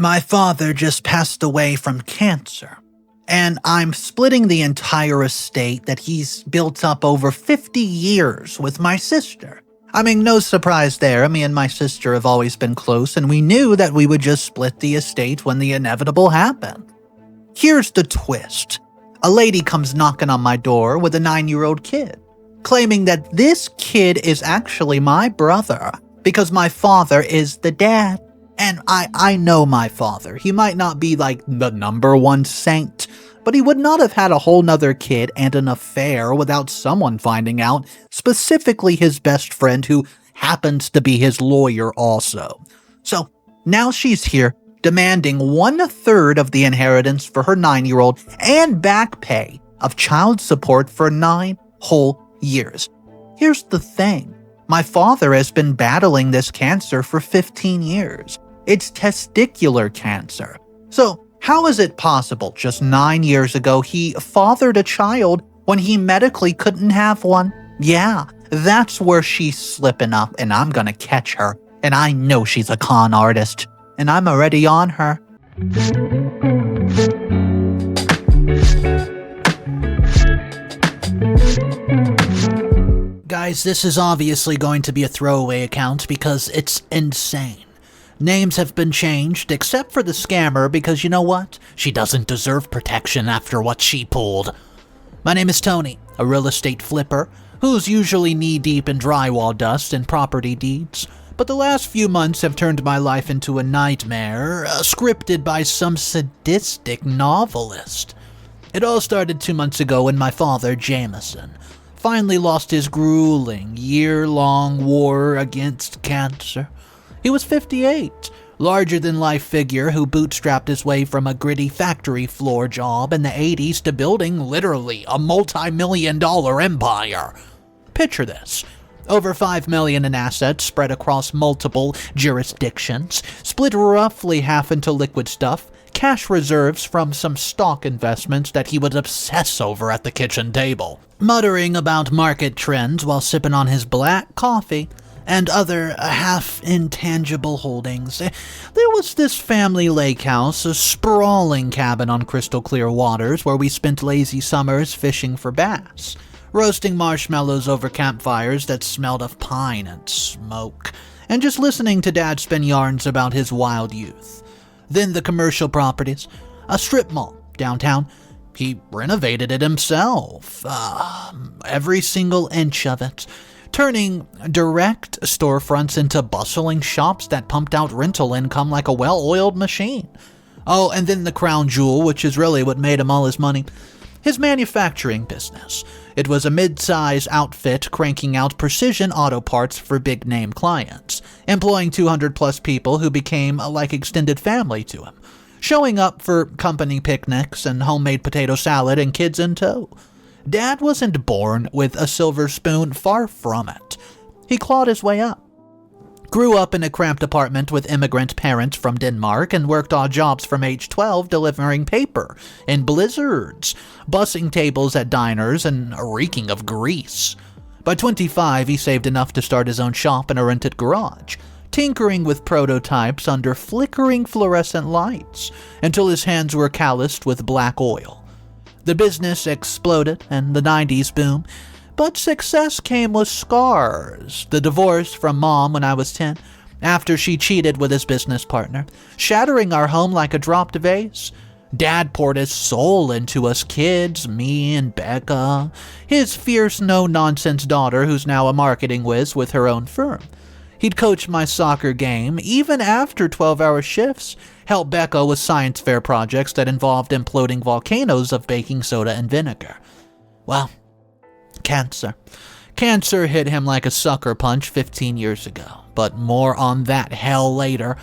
My father just passed away from cancer, and I'm splitting the entire estate that he's built up over 50 years with my sister. I mean, no surprise there. Me and my sister have always been close, and we knew that we would just split the estate when the inevitable happened. Here's the twist. A lady comes knocking on my door with a 9-year-old kid, claiming that this kid is actually my brother because my father is the dad. And I know my father. He might not be like the number one saint, but he would not have had a whole nother kid and an affair without someone finding out, specifically his best friend who happens to be his lawyer also. So now she's here demanding 1/3 of the inheritance for her 9-year-old and back pay of child support for 9 whole years. Here's the thing. My father has been battling this cancer for 15 years. It's testicular cancer. So how is it possible just 9 years ago he fathered a child when he medically couldn't have one? Yeah, that's where she's slipping up, and I'm gonna catch her. And I know she's a con artist, and I'm already on her. Guys, this is obviously going to be a throwaway account because it's insane. Names have been changed, except for the scammer, because you know what? She doesn't deserve protection after what she pulled. My name is Tony, a real estate flipper, who's usually knee-deep in drywall dust and property deeds. But the last few months have turned my life into a nightmare, scripted by some sadistic novelist. It all started 2 months ago when my father, Jameson, finally lost his grueling, year-long war against cancer. He was 58, larger-than-life figure who bootstrapped his way from a gritty factory floor job in the 80s to building, literally, a multi-million-dollar empire. Picture this. Over $5 million in assets spread across multiple jurisdictions, split roughly half into liquid stuff, cash reserves from some stock investments that he would obsess over at the kitchen table, muttering about market trends while sipping on his black coffee and other half-intangible holdings. There was this family lake house, a sprawling cabin on crystal-clear waters where we spent lazy summers fishing for bass, roasting marshmallows over campfires that smelled of pine and smoke, and just listening to Dad spin yarns about his wild youth. Then the commercial properties, a strip mall downtown. He renovated it himself, every single inch of it, turning direct storefronts into bustling shops that pumped out rental income like a well-oiled machine. Oh, and then the crown jewel, which is really what made him all his money, his manufacturing business. It was a mid-size outfit cranking out precision auto parts for big-name clients, employing 200-plus people who became like extended family to him, showing up for company picnics and homemade potato salad and kids in tow. Dad wasn't born with a silver spoon, far from it. He clawed his way up. Grew up in a cramped apartment with immigrant parents from Denmark and worked odd jobs from age 12 delivering paper in blizzards, bussing tables at diners, and reeking of grease. By 25, he saved enough to start his own shop in a rented garage, tinkering with prototypes under flickering fluorescent lights until his hands were calloused with black oil. The business exploded and the 90s boom, but success came with scars. The divorce from Mom when I was 10, after she cheated with his business partner, shattering our home like a dropped vase. Dad poured his soul into us kids, me and Becca, his fierce no-nonsense daughter who's now a marketing whiz with her own firm. He'd coach my soccer game, even after 12-hour shifts, help Becca with science fair projects that involved imploding volcanoes of baking soda and vinegar. Well, cancer. Cancer hit him like a sucker punch 15 years ago, but more on that hell later.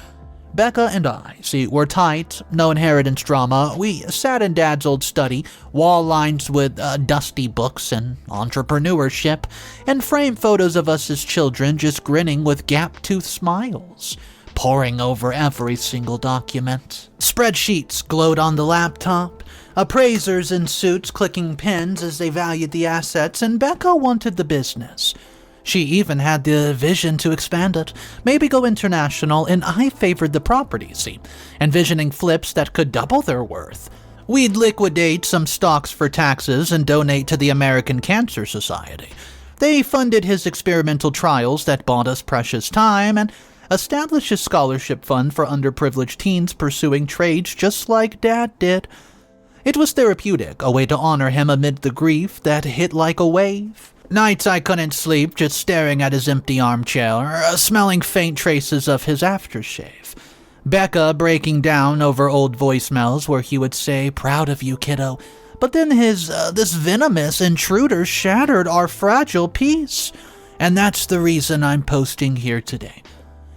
Becca and I, we're tight, no inheritance drama. We sat in Dad's old study, wall lines with dusty books and entrepreneurship, and framed photos of us as children just grinning with gap-toothed smiles, poring over every single document. Spreadsheets glowed on the laptop, appraisers in suits clicking pens as they valued the assets, and Becca wanted the business. She even had the vision to expand it, maybe go international, and I favored the property, see, envisioning flips that could double their worth. We'd liquidate some stocks for taxes and donate to the American Cancer Society. They funded his experimental trials that bought us precious time and established a scholarship fund for underprivileged teens pursuing trades just like Dad did. It was therapeutic, a way to honor him amid the grief that hit like a wave. Nights I couldn't sleep, just staring at his empty armchair, smelling faint traces of his aftershave. Becca breaking down over old voicemails where he would say, "Proud of you, kiddo." But then this venomous intruder shattered our fragile peace. And that's the reason I'm posting here today.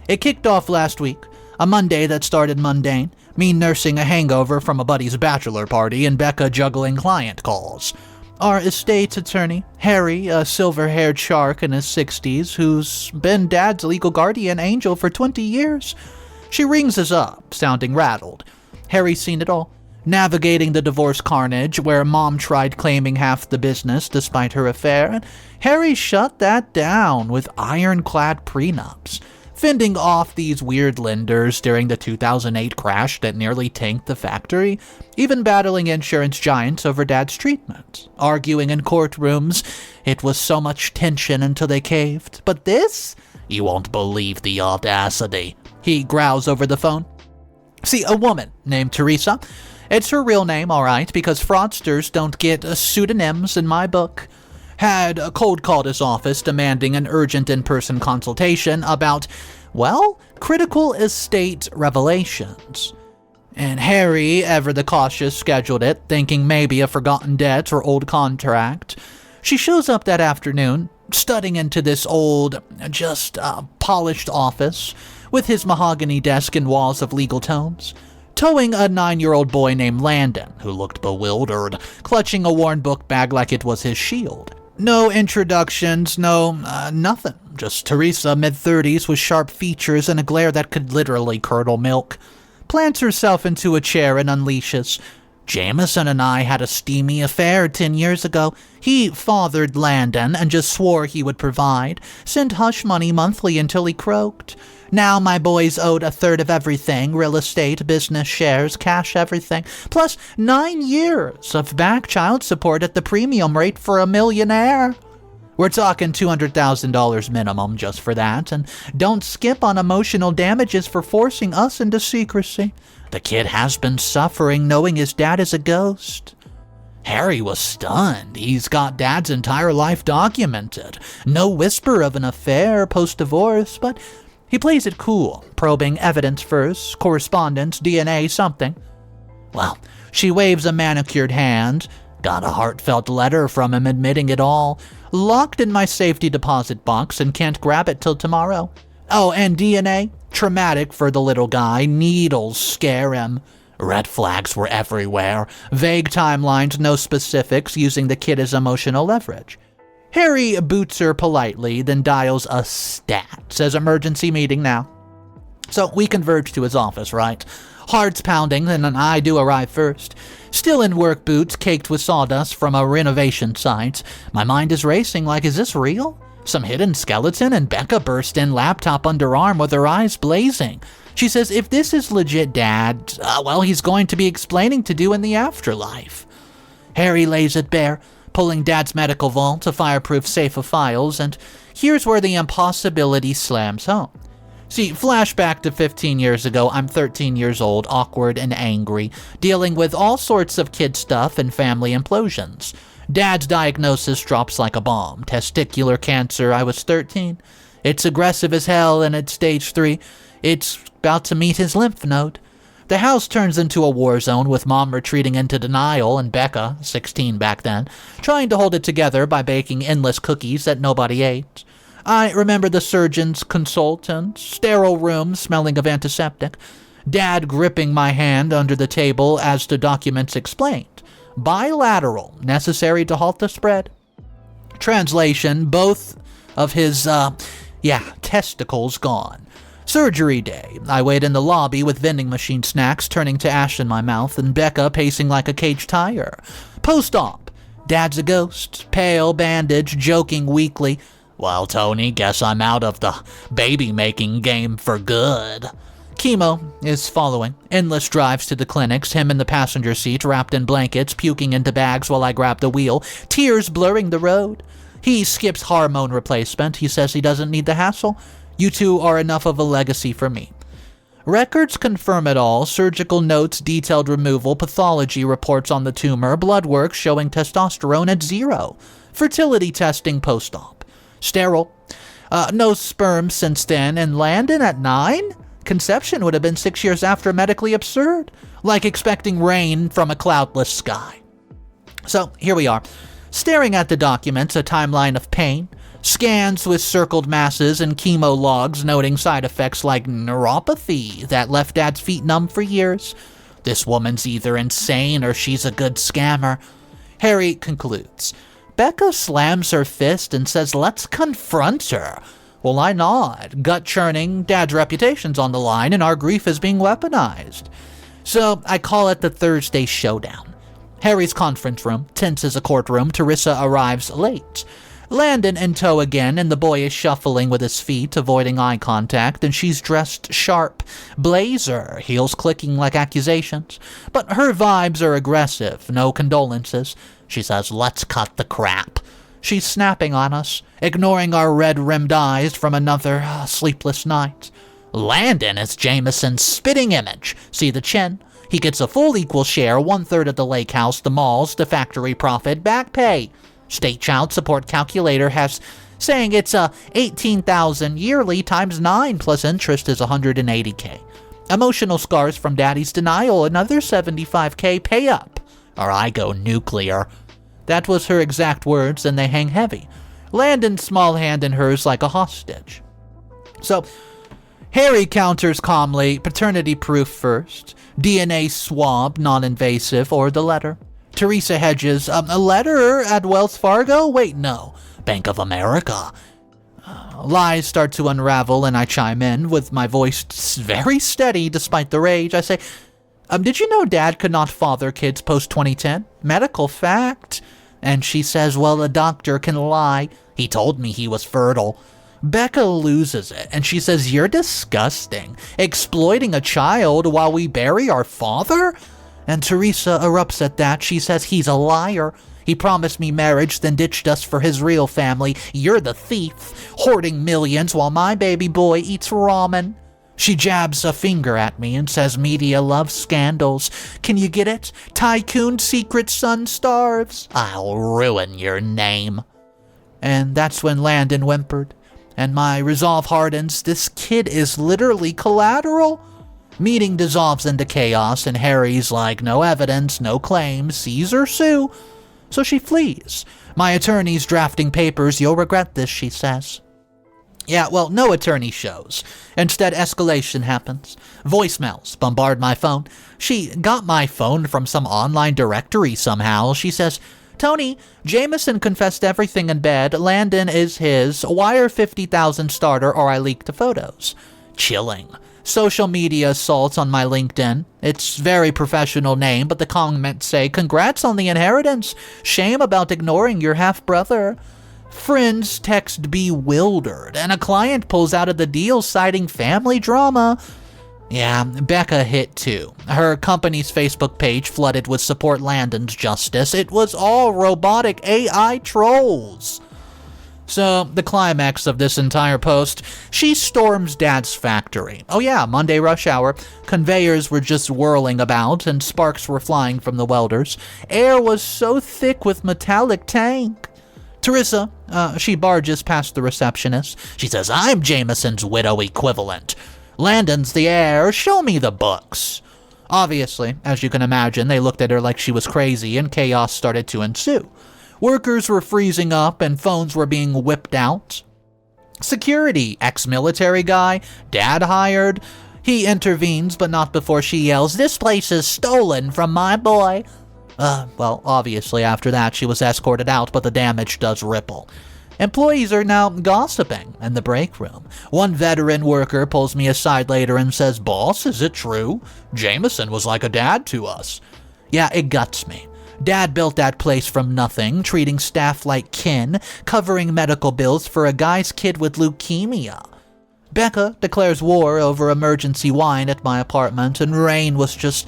It kicked off last week, a Monday that started mundane, me nursing a hangover from a buddy's bachelor party and Becca juggling client calls. Our estate's attorney, Harry, a silver-haired shark in his 60s who's been Dad's legal guardian angel for 20 years. She rings us up, sounding rattled. Harry's seen it all, navigating the divorce carnage where Mom tried claiming half the business despite her affair, and Harry shut that down with ironclad prenups, fending off these weird lenders during the 2008 crash that nearly tanked the factory, even battling insurance giants over Dad's treatment, arguing in courtrooms. It was so much tension until they caved. But this? You won't believe the audacity, he growls over the phone. See, a woman named Teresa. It's her real name, all right, because fraudsters don't get pseudonyms in my book. Had cold called his office demanding an urgent in-person consultation about, well, critical estate revelations. And Harry, ever the cautious, scheduled it, thinking maybe a forgotten debt or old contract. She shows up that afternoon, studying into this old, polished office, with his mahogany desk and walls of legal tomes, towing a 9-year-old boy named Landon, who looked bewildered, clutching a worn book bag like it was his shield. No introductions, nothing. Just Teresa, mid-30s, with sharp features and a glare that could literally curdle milk. Plants herself into a chair and unleashes. Jameson and I had a steamy affair 10 years ago. He fathered Landon and just swore he would provide, sent hush money monthly until he croaked. Now my boys owed a third of everything, real estate, business shares, cash, everything, plus 9 years of back child support at the premium rate for a millionaire. We're talking $200,000 minimum just for that, and don't skip on emotional damages for forcing us into secrecy. The kid has been suffering knowing his dad is a ghost. Harry was stunned. He's got Dad's entire life documented. No whisper of an affair post-divorce, but he plays it cool, probing evidence first, correspondence, DNA, something. Well, she waves a manicured hand. Got a heartfelt letter from him admitting it all. Locked in my safety deposit box and can't grab it till tomorrow. Oh, and DNA? Traumatic for the little guy. Needles scare him. Red flags were everywhere. Vague timelines, no specifics, using the kid as emotional leverage. Harry boots her politely, then dials a stat. Says emergency meeting now. So we converge to his office, right? Hearts pounding, then I do arrive first. Still in work boots, caked with sawdust from a renovation site. My mind is racing like, is this real? Some hidden skeleton, and Becca burst in, laptop underarm with her eyes blazing. She says, if this is legit, Dad, he's going to be explaining to do in the afterlife. Harry lays it bare, pulling Dad's medical vault, a fireproof safe of files, and here's where the impossibility slams home. See, flashback to 15 years ago, I'm 13 years old, awkward and angry, dealing with all sorts of kid stuff and family implosions. Dad's diagnosis drops like a bomb. Testicular cancer, I was 13. It's aggressive as hell, and at stage 3, it's about to meet his lymph node. The house turns into a war zone with Mom retreating into denial and Becca, 16 back then, trying to hold it together by baking endless cookies that nobody ate. I remember the surgeon's consultant, sterile room smelling of antiseptic, Dad gripping my hand under the table as the documents explained. Bilateral, necessary to halt the spread. Translation, both of his, testicles gone. Surgery day. I wait in the lobby with vending machine snacks turning to ash in my mouth and Becca pacing like a caged tiger. Post-op. Dad's a ghost, pale, bandaged, joking weakly. Well, Tony, guess I'm out of the baby-making game for good. Chemo is following. Endless drives to the clinics, him in the passenger seat, wrapped in blankets, puking into bags while I grab the wheel, tears blurring the road. He skips hormone replacement. He says he doesn't need the hassle. You two are enough of a legacy for me. Records confirm it all. Surgical notes, detailed removal, pathology reports on the tumor, blood work showing testosterone at 0. Fertility testing post-op. Sterile. No sperm since then, and Landon at 9? Conception would have been 6 years after. Medically absurd. Like expecting rain from a cloudless sky. So, here we are. Staring at the documents, a timeline of pain. Scans with circled masses and chemo logs noting side effects like neuropathy that left Dad's feet numb for years. This woman's either insane or she's a good scammer. Harry concludes. Becca slams her fist and says, let's confront her. Well, I nod, gut churning. Dad's reputation's on the line and our grief is being weaponized. So I call it the Thursday showdown. Harry's conference room, tense as a courtroom. Teresa arrives late. Landon in tow again, and the boy is shuffling with his feet, avoiding eye contact, and she's dressed sharp. Blazer, heels clicking like accusations. But her vibes are aggressive, no condolences. She says, let's cut the crap. She's snapping on us, ignoring our red-rimmed eyes from another sleepless night. Landon is Jameson's spitting image. See the chin? He gets a full equal share, 1/3 of the lake house, the malls, the factory profit, back pay. State child support calculator has saying it's $18,000 yearly times 9 plus interest is $180K. Emotional scars from daddy's denial, another $75K pay up. Or I go nuclear. That was her exact words, and they hang heavy. Landon's small hand in hers like a hostage. So, Harry counters calmly, paternity proof first, DNA swab, non-invasive, or the letter. Teresa hedges, a letter at Wells Fargo? Wait, no. Bank of America. Lies start to unravel, and I chime in with my voice very steady despite the rage. I say, did you know Dad could not father kids post-2010? Medical fact. And she says, well, a doctor can lie. He told me he was fertile. Becca loses it, and she says, you're disgusting. Exploiting a child while we bury our father? And Teresa erupts at that. She says he's a liar. He promised me marriage, then ditched us for his real family. You're the thief, hoarding millions while my baby boy eats ramen. She jabs a finger at me and says media loves scandals. Can you get it? Tycoon secret son starves. I'll ruin your name. And that's when Landon whimpered, and my resolve hardens. This kid is literally collateral. Meeting dissolves into chaos, and Harry's like, no evidence, no claims, seize or sue. So she flees. My attorney's drafting papers. You'll regret this, she says. Yeah, well, no attorney shows. Instead, escalation happens. Voicemails bombard my phone. She got my phone from some online directory somehow. She says, Tony, Jameson confessed everything in bed. Landon is his. Wire 50,000 starter or I leak the photos. Chilling. Social media assaults on my LinkedIn. It's very professional name, but the comments say, congrats on the inheritance. Shame about ignoring your half-brother. Friends text bewildered, and a client pulls out of the deal citing family drama. Yeah, Becca hit too. Her company's Facebook page flooded with support Landon's justice. It was all robotic AI trolls. So, the climax of this entire post, she storms Dad's factory. Oh yeah, Monday rush hour. Conveyors were just whirling about, and sparks were flying from the welders. Air was so thick with metallic tank. Teresa, she barges past the receptionist. She says, I'm Jameson's widow equivalent. Landon's the heir. Show me the books. Obviously, as you can imagine, they looked at her like she was crazy, and chaos started to ensue. Workers were freezing up and phones were being whipped out. Security, ex-military guy, Dad hired. He intervenes, but not before she yells, this place is stolen from my boy. Well, obviously after that she was escorted out, but the damage does ripple. Employees are now gossiping in the break room. One veteran worker pulls me aside later and says, boss, is it true? Jameson was like a dad to us. Yeah, it guts me. Dad built that place from nothing, treating staff like kin, covering medical bills for a guy's kid with leukemia. Becca declares war over emergency wine at my apartment, and rain was just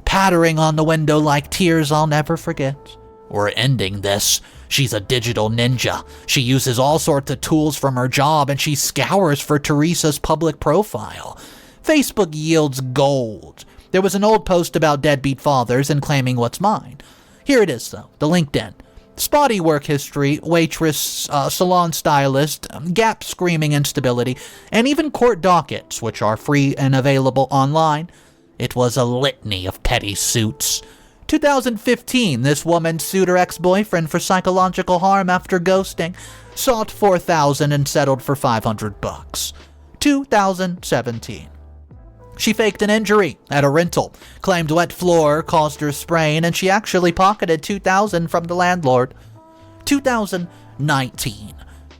pattering on the window like tears I'll never forget. We're ending this. She's a digital ninja. She uses all sorts of tools from her job, and she scours for Teresa's public profile. Facebook yields gold. There was an old post about deadbeat fathers and claiming what's mine. Here it is, though, the LinkedIn. Spotty work history, waitress, salon stylist, gap screaming instability, and even court dockets, which are free and available online. It was a litany of petty suits. 2015, this woman sued her ex-boyfriend for psychological harm after ghosting, sought $4,000 and settled for $500. 2017. She faked an injury at a rental, claimed wet floor caused her sprain, and she actually pocketed $2,000 from the landlord. 2019.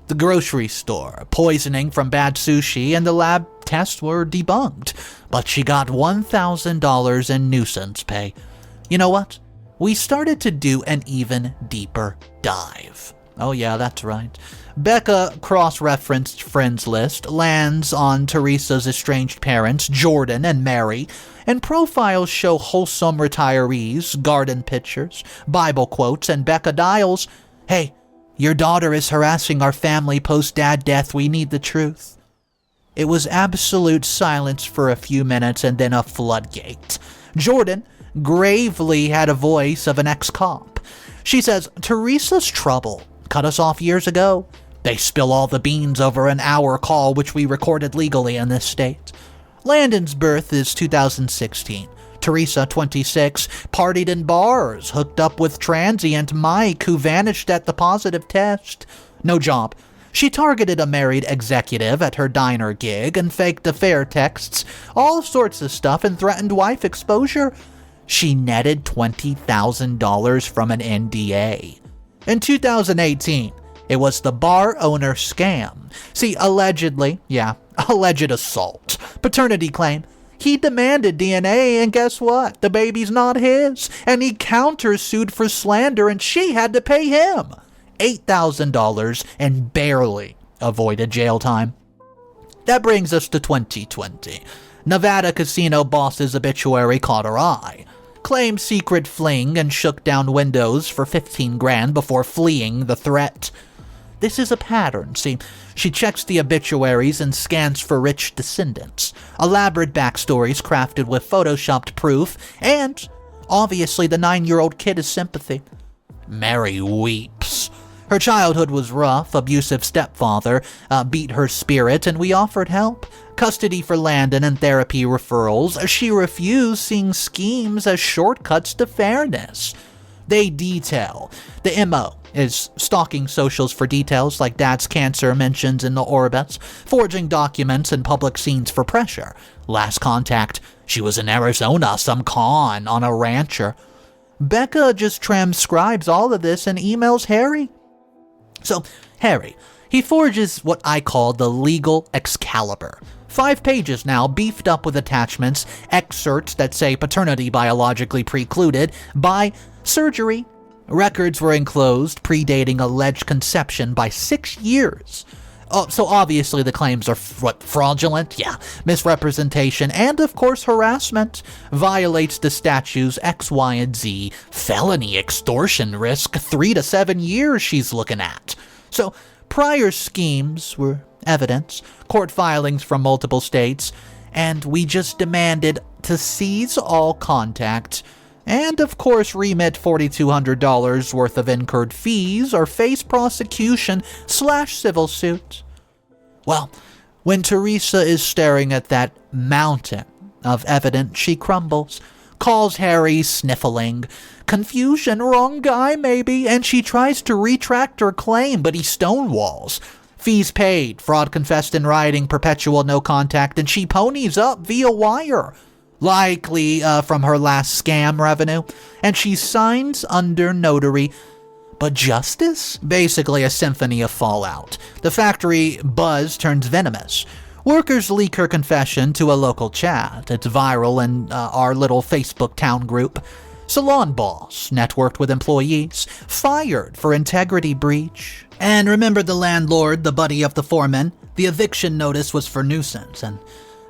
The grocery store, poisoning from bad sushi, and the lab tests were debunked, but she got $1,000 in nuisance pay. You know what? We started to do an even deeper dive. Oh yeah, that's right. Becca cross-referenced friends list, lands on Teresa's estranged parents, Jordan and Mary, and profiles show wholesome retirees, garden pictures, Bible quotes, and Becca dials, "Hey, your daughter is harassing our family post-dad death, we need the truth." It was absolute silence for a few minutes and then a floodgate. Jordan gravely had a voice of an ex-cop. She says, "Teresa's trouble. Cut us off years ago. They spill all the beans over an hour call which we recorded legally in this state." Landon's birth is 2016. Teresa, 26, partied in bars, hooked up with transient Mike who vanished at the positive test. No job. She targeted a married executive at her diner gig and faked affair texts, all sorts of stuff, and threatened wife exposure. She netted $20,000 from an NDA. In 2018, it was the bar owner scam. See, allegedly, alleged assault, paternity claim. He demanded DNA, and guess what? The baby's not his. And he countersued for slander, and she had to pay him $8,000 and barely avoided jail time. That brings us to 2020. Nevada casino boss's obituary caught her eye. Claimed secret fling and shook down windows for $15,000 before fleeing the threat. This is a pattern. See, she checks the obituaries and scans for rich descendants, elaborate backstories crafted with photoshopped proof, and obviously the 9-year-old kid is sympathy. Mary weeps. Her childhood was rough, abusive stepfather beat her spirit, and we offered help. Custody for Landon and therapy referrals. She refused, seeing schemes as shortcuts to fairness. They detail. The MO is stalking socials for details like dad's cancer mentions in the orbits, forging documents and public scenes for pressure. Last contact, she was in Arizona, some con on a rancher. Becca just transcribes all of this and emails Harry. So, Harry, he forges what I call the legal Excalibur. 5 pages now, beefed up with attachments, excerpts that say paternity biologically precluded by surgery. Records were enclosed, predating alleged conception by 6 years. So obviously the claims are fraudulent? Yeah. Misrepresentation, and of course harassment. Violates the statutes X, Y, and Z. Felony extortion risk 3 to 7 years she's looking at. So prior schemes were evidence, court filings from multiple states, and we just demanded to seize all contact and, of course, remit $4,200 worth of incurred fees or face prosecution/civil suit. Well, when Teresa is staring at that mountain of evidence, she crumbles, calls Harry sniffling, confusion, wrong guy maybe, and she tries to retract her claim, but he stonewalls. Fees paid, fraud confessed in writing, perpetual no contact, and she ponies up via wire. Likely from her last scam revenue, and she signs under notary. But justice? Basically a symphony of fallout. The factory buzz turns venomous. Workers leak her confession to a local chat. It's viral in our little Facebook town group. Salon boss, networked with employees, fired for integrity breach. And remember the landlord, the buddy of the foreman? The eviction notice was for nuisance, and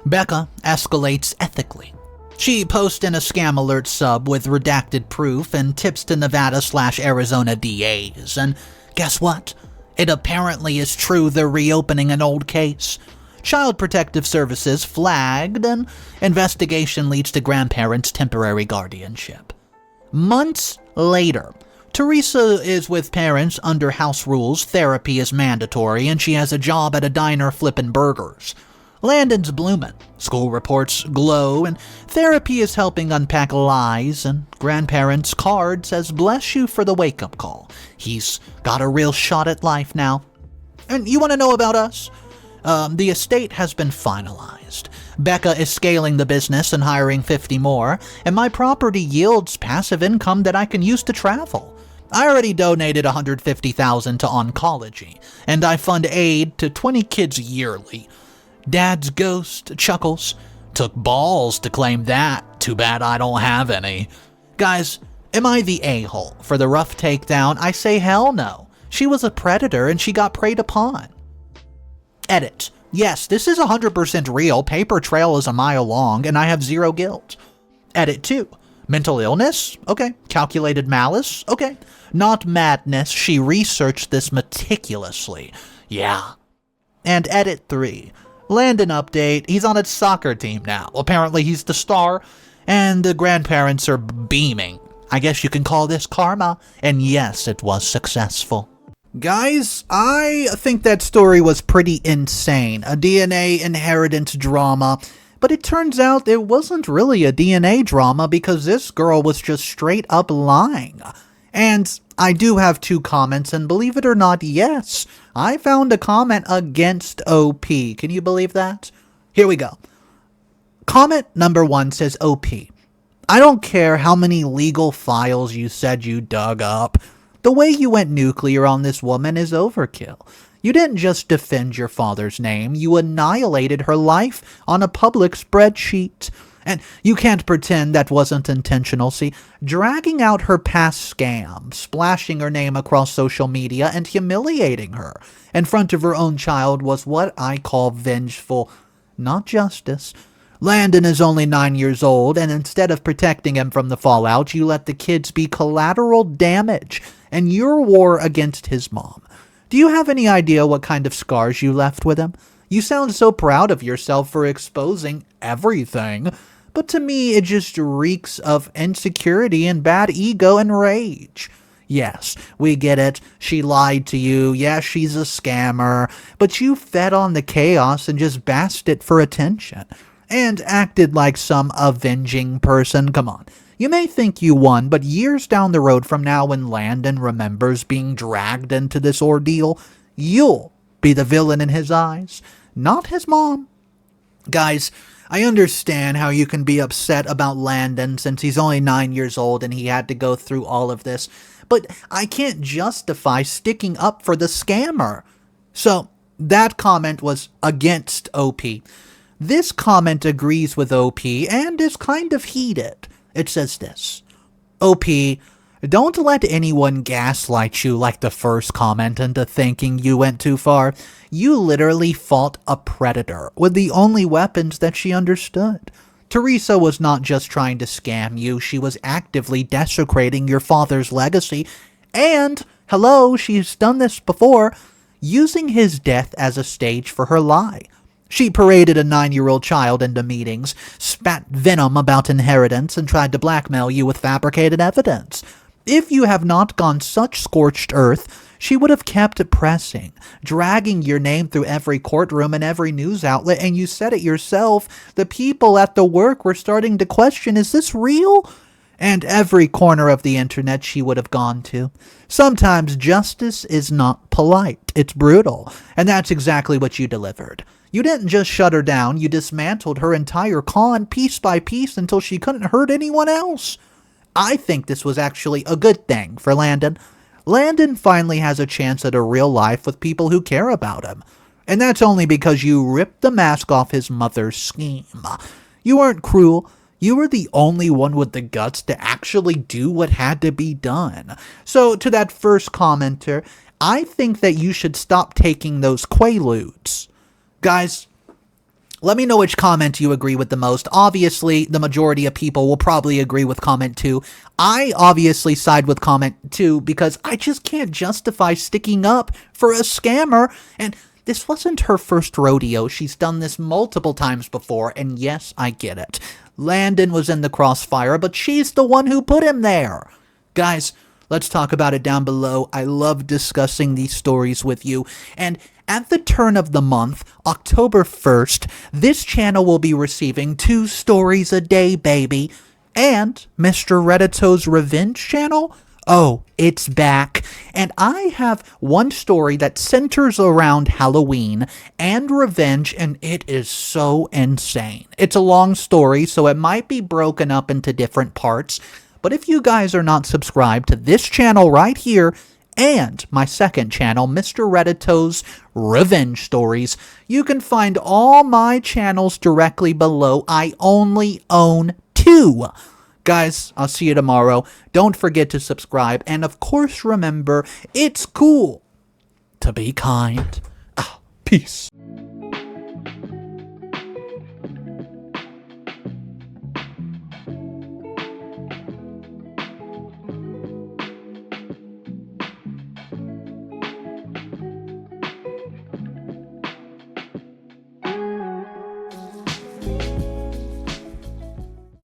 Becca escalates ethically. She posts in a scam alert sub with redacted proof and tips to Nevada/Arizona DAs, and guess what? It apparently is true they're reopening an old case. Child Protective Services flagged, and investigation leads to grandparents' temporary guardianship. Months later, Teresa is with parents under house rules, therapy is mandatory, and she has a job at a diner flipping burgers. Landon's blooming, school reports glow, and therapy is helping unpack lies, and grandparents' card says bless you for the wake-up call. He's got a real shot at life now. And you want to know about us? The estate has been finalized. Becca is scaling the business and hiring 50 more, and my property yields passive income that I can use to travel. I already donated $150,000 to oncology, and I fund aid to 20 kids yearly. Dad's ghost chuckles. Took balls to claim that. Too bad I don't have any. Guys, am I the a-hole for the rough takedown? I say hell no. She was a predator and she got preyed upon. Edit. Yes, this is 100% real. Paper trail is a mile long, and I have zero guilt. Edit 2. Mental illness? Okay. Calculated malice? Okay. Not madness. She researched this meticulously. Yeah. And edit 3. Landon update. He's on its soccer team now. Apparently he's the star, and the grandparents are beaming. I guess you can call this karma. And yes, it was successful. Guys, I think that story was pretty insane. A DNA inheritance drama. But it turns out it wasn't really a DNA drama because this girl was just straight up lying. And I do have 2 comments, and believe it or not, yes, I found a comment against OP. Can you believe that? Here we go. Comment number 1 says, OP, I don't care how many legal files you said you dug up. The way you went nuclear on this woman is overkill. You didn't just defend your father's name, you annihilated her life on a public spreadsheet. And you can't pretend that wasn't intentional. See, dragging out her past scam, splashing her name across social media, and humiliating her in front of her own child was what I call vengeful, not justice. Landon is only 9 years old, and instead of protecting him from the fallout, you let the kids be collateral damage in your war against his mom. Do you have any idea what kind of scars you left with him? You sound so proud of yourself for exposing everything, but to me it just reeks of insecurity and bad ego and rage. Yes, we get it. She lied to you. Yes, she's a scammer, but you fed on the chaos and just basked it for attention. And acted like some avenging person. Come on. You may think you won, but years down the road from now when Landon remembers being dragged into this ordeal, you'll be the villain in his eyes, not his mom. Guys, I understand how you can be upset about Landon since he's only 9 years old and he had to go through all of this, but I can't justify sticking up for the scammer. So, that comment was against OP. This comment agrees with OP and is kind of heated. It says this, OP, don't let anyone gaslight you like the first comment into thinking you went too far. You literally fought a predator with the only weapons that she understood. Teresa was not just trying to scam you, she was actively desecrating your father's legacy. And, hello, she's done this before, using his death as a stage for her lie. She paraded a 9-year-old child into meetings, spat venom about inheritance, and tried to blackmail you with fabricated evidence. If you have not gone such scorched earth, she would have kept pressing, dragging your name through every courtroom and every news outlet, and you said it yourself. The people at the work were starting to question, is this real? And every corner of the internet she would have gone to. Sometimes justice is not polite, it's brutal, and that's exactly what you delivered. You didn't just shut her down, you dismantled her entire con piece by piece until she couldn't hurt anyone else. I think this was actually a good thing for Landon. Landon finally has a chance at a real life with people who care about him. And that's only because you ripped the mask off his mother's scheme. You weren't cruel, You were the only one with the guts to actually do what had to be done. So, to that first commenter, I think that you should stop taking those Quaaludes. Guys, let me know which comment you agree with the most. Obviously, the majority of people will probably agree with comment 2. I obviously side with comment 2 because I just can't justify sticking up for a scammer. And this wasn't her first rodeo. She's done this multiple times before, and yes, I get it. Landon was in the crossfire, but she's the one who put him there. Guys, let's talk about it down below. I love discussing these stories with you. And at the turn of the month, October 1st, this channel will be receiving 2 stories a day, baby. And Mr. Reddito's Revenge channel? Oh, it's back. And I have one story that centers around Halloween and revenge, and it is so insane. It's a long story, so it might be broken up into different parts. But if you guys are not subscribed to this channel right here, and my second channel, Mr. Reddito's Revenge Stories, you can find all my channels directly below. I only own 2. Guys, I'll see you tomorrow. Don't forget to subscribe. And of course, remember, it's cool to be kind. Peace.